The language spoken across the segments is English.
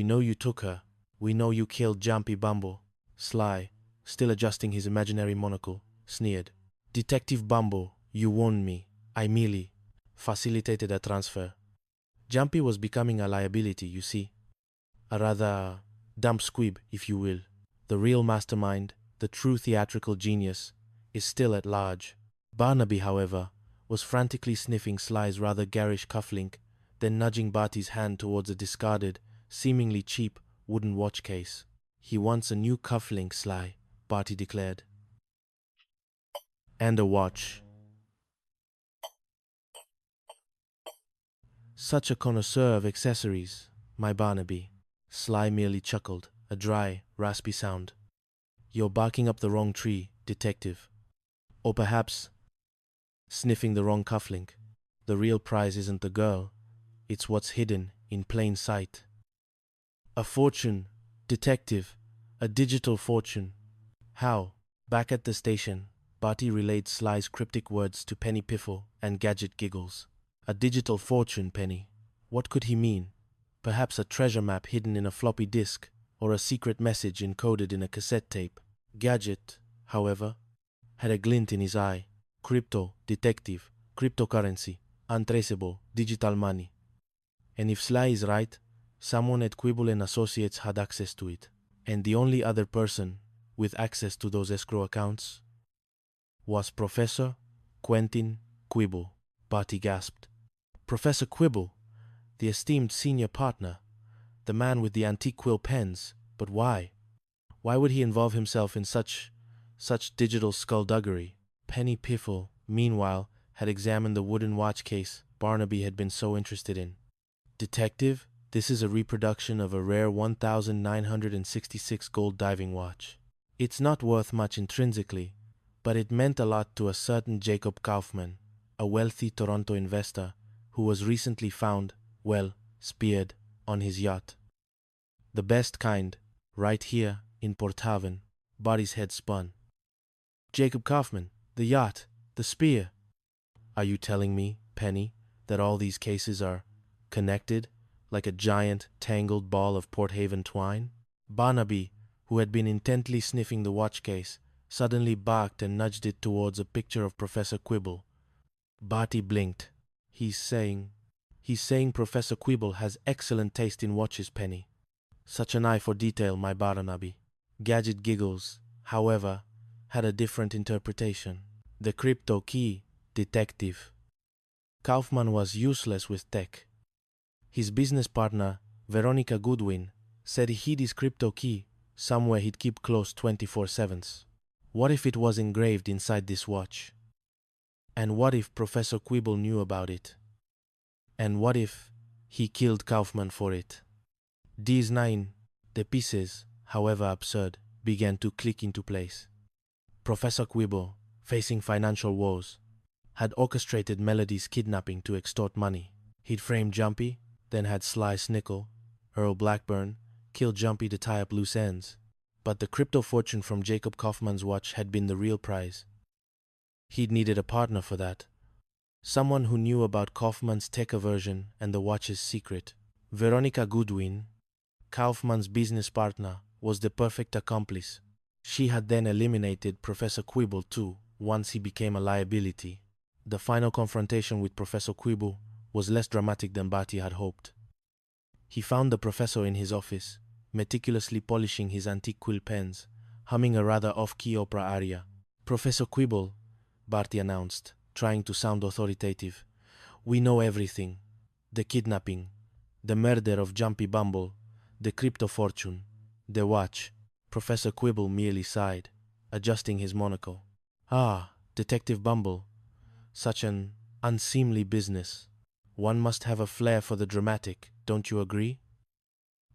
We know you took her. We know you killed Jumpy Bumble. Sly, still adjusting his imaginary monocle, sneered. Detective Bumble, you warned me. I merely facilitated a transfer. Jumpy was becoming a liability, you see. A rather dumb squib, if you will. The real mastermind, the true theatrical genius, is still at large. Barnaby, however, was frantically sniffing Sly's rather garish cufflink, then nudging Barty's hand towards a discarded, seemingly cheap, wooden watch case. He wants a new cufflink, Sly, Barty declared. And a watch. Such a connoisseur of accessories, my Barnaby. Sly merely chuckled, a dry, raspy sound. You're barking up the wrong tree, detective. Or perhaps sniffing the wrong cufflink. The real prize isn't the girl, it's what's hidden in plain sight. A fortune, detective, a digital fortune. How? Back at the station, Barty relayed Sly's cryptic words to Penny Piffle and Gadget Giggles. A digital fortune, Penny. What could he mean? Perhaps a treasure map hidden in a floppy disk, or a secret message encoded in a cassette tape. Gadget, however, had a glint in his eye. Crypto, detective, cryptocurrency, untraceable, digital money. And if Sly is right, someone at Quibble and Associates had access to it. And the only other person with access to those escrow accounts was Professor Quentin Quibble. Barty gasped. Professor Quibble, the esteemed senior partner, the man with the antique quill pens. But why? Why would he involve himself in such digital skullduggery? Penny Piffle, meanwhile, had examined the wooden watch case Barnaby had been so interested in. Detective, this is a reproduction of a rare 1966 gold diving watch. It's not worth much intrinsically, but it meant a lot to a certain Jacob Kaufman, a wealthy Toronto investor who was recently found, well, speared, on his yacht. The best kind, right here in Port Haven. Barty's head spun. Jacob Kaufman, the yacht, the spear. Are you telling me, Penny, that all these cases are connected, like a giant, tangled ball of Port Haven twine? Barnaby, who had been intently sniffing the watch case, suddenly barked and nudged it towards a picture of Professor Quibble. Barty blinked. He's saying Professor Quibble has excellent taste in watches, Penny. Such an eye for detail, my Barnaby. Gadget Giggles, however, had a different interpretation. The crypto key, detective. Kaufman was useless with tech. His business partner, Veronica Goodwin, said he hid his crypto key somewhere he'd keep close 24/7. What if it was engraved inside this watch? And what if Professor Quibble knew about it? And what if he killed Kaufman for it? These the pieces, however absurd, began to click into place. Professor Quibble, facing financial woes, had orchestrated Melody's kidnapping to extort money. He'd framed Jumpy, then had Sly Snickle, Earl Blackburn, kill Jumpy to tie up loose ends. But the crypto fortune from Jacob Kaufman's watch had been the real prize. He'd needed a partner for that. Someone who knew about Kaufman's tech aversion and the watch's secret. Veronica Goodwin, Kaufman's business partner, was the perfect accomplice. She had then eliminated Professor Quibble too, once he became a liability. The final confrontation with Professor Quibble was less dramatic than Barty had hoped. He found the professor in his office, meticulously polishing his antique quill pens, humming a rather off-key opera aria. Professor Quibble, Barty announced, trying to sound authoritative. We know everything. The kidnapping, the murder of Jumpy Bumble, the crypto fortune, the watch. Professor Quibble merely sighed, adjusting his monocle. Ah, Detective Bumble, such an unseemly business. One must have a flair for the dramatic, don't you agree?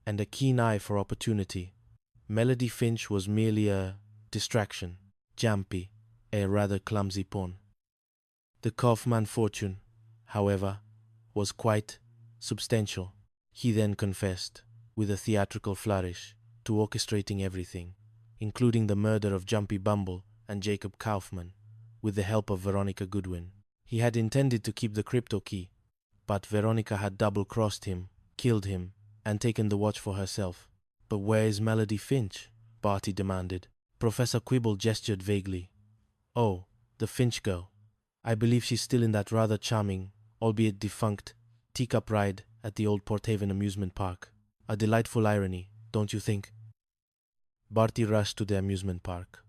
And a keen eye for opportunity. Melody Finch was merely a distraction. Jumpy, a rather clumsy pawn. The Kaufman fortune, however, was quite substantial. He then confessed, with a theatrical flourish, to orchestrating everything, including the murder of Jumpy Bumble and Jacob Kaufman, with the help of Veronica Goodwin. He had intended to keep the crypto key, but Veronica had double-crossed him, killed him, and taken the watch for herself. But where is Melody Finch? Barty demanded. Professor Quibble gestured vaguely. Oh, the Finch girl. I believe she's still in that rather charming, albeit defunct, teacup ride at the old Porthaven amusement park. A delightful irony, don't you think? Barty rushed to the amusement park.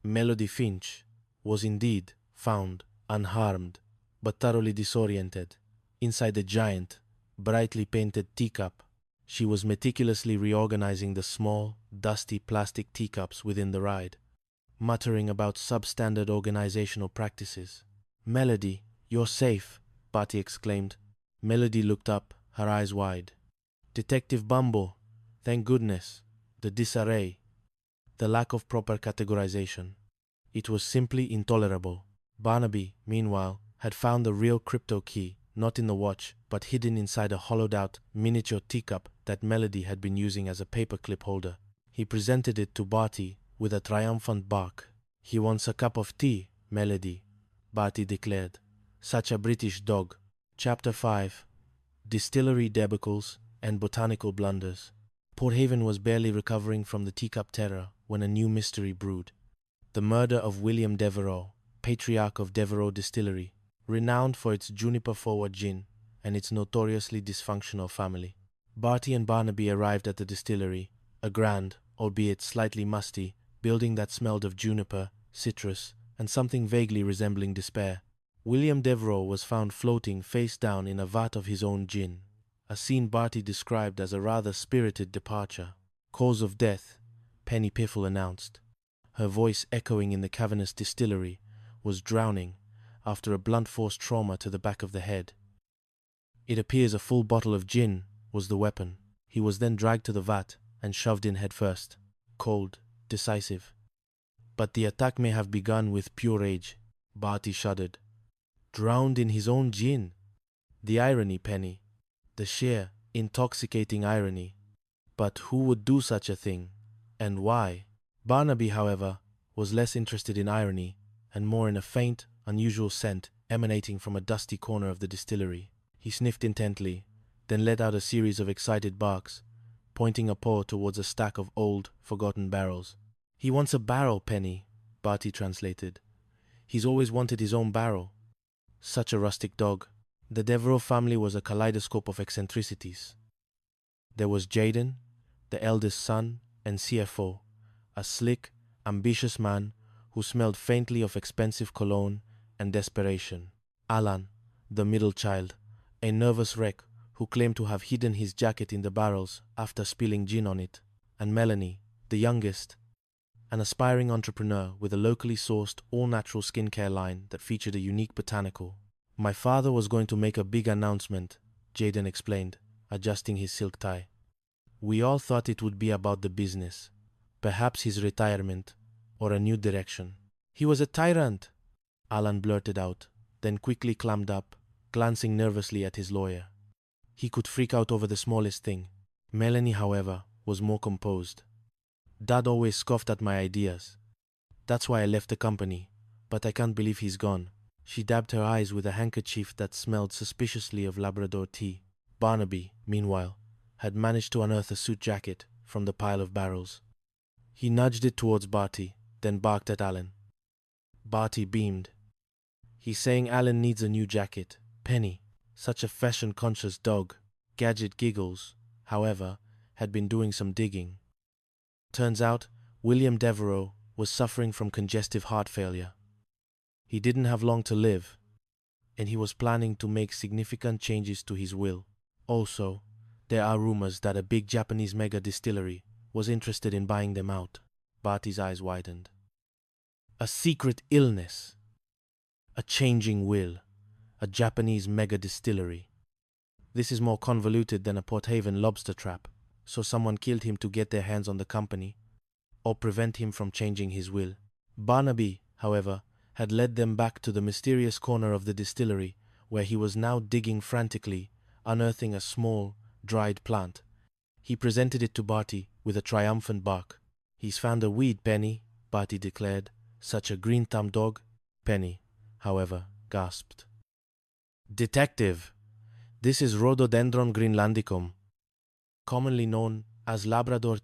Melody Finch was indeed found unharmed, but thoroughly disoriented, inside a giant, brightly painted teacup. She was meticulously reorganizing the small, dusty plastic teacups within the ride, muttering about substandard organizational practices. Melody, you're safe, Barty exclaimed. Melody looked up, her eyes wide. Detective Bumble, thank goodness. The disarray, the lack of proper categorization. It was simply intolerable. Barnaby, meanwhile, had found the real crypto key, not in the watch, but hidden inside a hollowed-out miniature teacup that Melody had been using as a paperclip holder. He presented it to Barty with a triumphant bark. He wants a cup of tea, Melody, Barty declared. Such a British dog. Chapter 5. Distillery debacles and botanical blunders. Porthaven was barely recovering from the teacup terror when a new mystery brewed. The murder of William Devereux, patriarch of Devereux Distillery, renowned for its juniper-forward gin and its notoriously dysfunctional family. Barty and Barnaby arrived at the distillery, a grand, albeit slightly musty, building that smelled of juniper, citrus, and something vaguely resembling despair. William Devereux was found floating face down in a vat of his own gin, a scene Barty described as a rather spirited departure. Cause of death, Penny Piffle announced. Her voice echoing in the cavernous distillery was drowning after a blunt force trauma to the back of the head. It appears a full bottle of gin was the weapon. He was then dragged to the vat and shoved in headfirst. Cold, decisive. But the attack may have begun with pure rage. Barty shuddered. Drowned in his own gin. The irony, Penny. The sheer, intoxicating irony. But who would do such a thing? And why? Barnaby, however, was less interested in irony and more in a faint, unusual scent emanating from a dusty corner of the distillery. He sniffed intently, then let out a series of excited barks, pointing a paw towards a stack of old, forgotten barrels. He wants a barrel, Penny, Barty translated. He's always wanted his own barrel. Such a rustic dog. The Devereux family was a kaleidoscope of eccentricities. There was Jaden, the eldest son and CFO, a slick, ambitious man who smelled faintly of expensive cologne and desperation. Alan, the middle child, a nervous wreck who claimed to have hidden his jacket in the barrels after spilling gin on it. And Melanie, the youngest, an aspiring entrepreneur with a locally sourced, all-natural skincare line that featured a unique botanical. My father was going to make a big announcement, Jaden explained, adjusting his silk tie. We all thought it would be about the business, perhaps his retirement, or a new direction. He was a tyrant, Alan blurted out, then quickly clammed up, glancing nervously at his lawyer. He could freak out over the smallest thing. Melanie, however, was more composed. Dad always scoffed at my ideas. That's why I left the company, but I can't believe he's gone. She dabbed her eyes with a handkerchief that smelled suspiciously of Labrador tea. Barnaby, meanwhile, had managed to unearth a suit jacket from the pile of barrels. He nudged it towards Barty, then barked at Alan. Barty beamed. He's saying Alan needs a new jacket. Penny, such a fashion-conscious dog. Gadget giggles, however, had been doing some digging. Turns out, William Devereux was suffering from congestive heart failure. He didn't have long to live, and he was planning to make significant changes to his will. Also, there are rumors that a big Japanese mega distillery was interested in buying them out. Barty's eyes widened. A secret illness. A changing will. A Japanese mega distillery. This is more convoluted than a Porthaven lobster trap, so someone killed him to get their hands on the company, or prevent him from changing his will. Barnaby, however, had led them back to the mysterious corner of the distillery, where he was now digging frantically, unearthing a small, dried plant. He presented it to Barty with a triumphant bark. He's found a weed, Penny, Barty declared. Such a green-thumb dog. Penny, however, gasped. Detective, this is Rhododendron greenlandicum. commonly known as Labrador